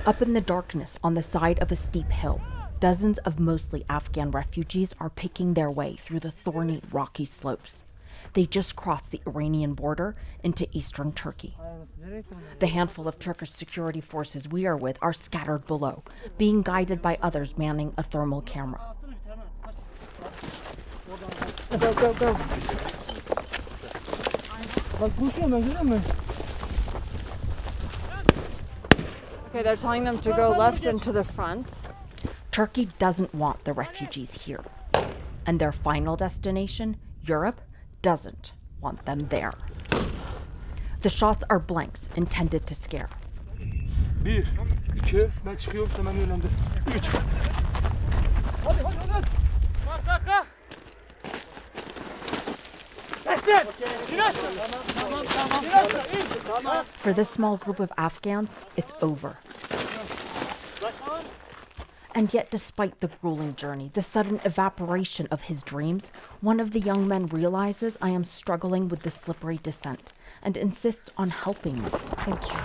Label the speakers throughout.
Speaker 1: Up in the darkness on the side of a steep hill, dozens of mostly Afghan refugees are picking their way through the thorny, rocky slopes. They just crossed the Iranian border into eastern Turkey. The handful of Turkish security forces we are with are scattered below, being guided by others manning a thermal camera.
Speaker 2: Go, go, go. Okay, they're telling them to go left and to the front.
Speaker 1: Turkey doesn't want the refugees here. And their final destination, Europe, doesn't want them there. The shots are blanks intended to scare.
Speaker 3: 1, 2, ben çıkıyorum, sen beni yönlendir. 3. Hadi, hadi, hadi. Kalk, kalk.
Speaker 1: For this small group of Afghans, it's over. And yet, despite the grueling journey, the sudden evaporation of his dreams, one of the young men realizes I am struggling with the slippery descent and insists on helping me.
Speaker 2: Thank you.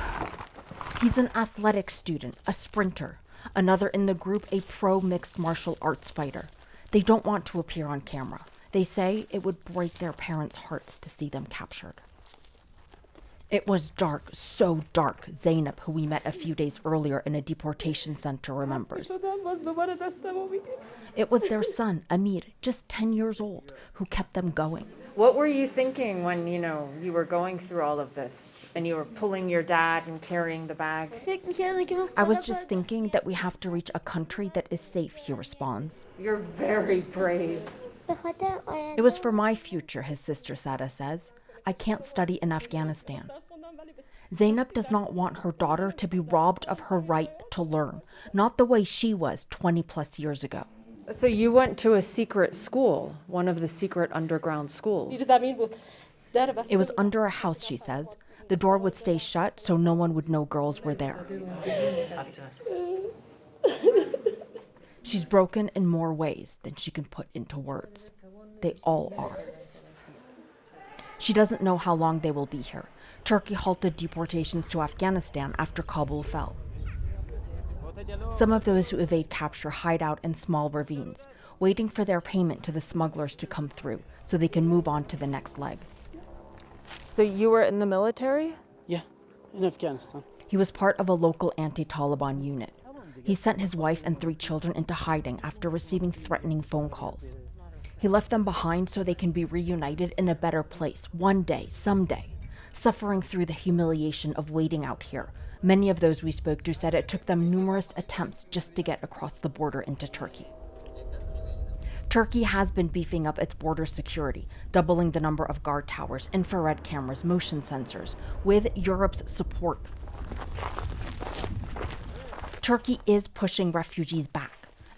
Speaker 1: He's an athletic student, a sprinter. Another in the group, a pro mixed martial arts fighter. They don't want to appear on camera. They say it would break their parents' hearts to see them captured. It was dark, so dark, Zainab, who we met a few days earlier in a deportation center, remembers. It was their son, Amir, just 10 years old, who kept them going.
Speaker 2: What were you thinking when, you were going through all of this and you were pulling your dad and carrying the bag?
Speaker 1: I was just thinking that we have to reach a country that is safe, he responds.
Speaker 2: You're very brave.
Speaker 1: It was for my future, his sister Sada says. I can't study in Afghanistan. Zainab does not want her daughter to be robbed of her right to learn, not the way she was 20 plus years ago.
Speaker 2: So you went to a secret school, one of the secret underground schools.
Speaker 1: It was under a house, she says. The door would stay shut so no one would know girls were there. She's broken in more ways than she can put into words. They all are. She doesn't know how long they will be here. Turkey halted deportations to Afghanistan after Kabul fell. Some of those who evade capture hide out in small ravines, waiting for their payment to the smugglers to come through so they can move on to the next leg.
Speaker 2: So you were in the military?
Speaker 3: Yeah, in Afghanistan.
Speaker 1: He was part of a local anti-Taliban unit. He sent his wife and 3 children into hiding after receiving threatening phone calls. He left them behind so they can be reunited in a better place one day, someday, suffering through the humiliation of waiting out here. Many of those we spoke to said it took them numerous attempts just to get across the border into Turkey. Turkey has been beefing up its border security, doubling the number of guard towers, infrared cameras, motion sensors, with Europe's support. Turkey is pushing refugees back,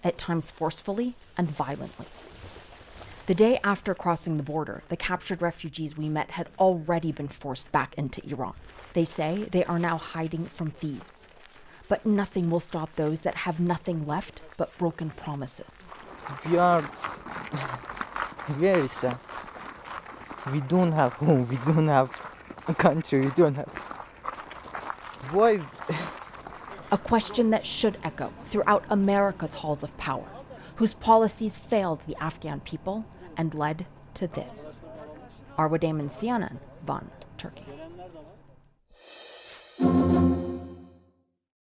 Speaker 1: at times forcefully and violently. The day after crossing the border, the captured refugees we met had already been forced back into Iran. They say they are now hiding from thieves. But nothing will stop those that have nothing left but broken promises.
Speaker 4: We are very sad. We don't have home, we don't have a country, we don't have... Why?
Speaker 1: A question that should echo throughout America's halls of power, whose policies failed the Afghan people and led to this. Arwa Damon, CNN, Van, Turkey.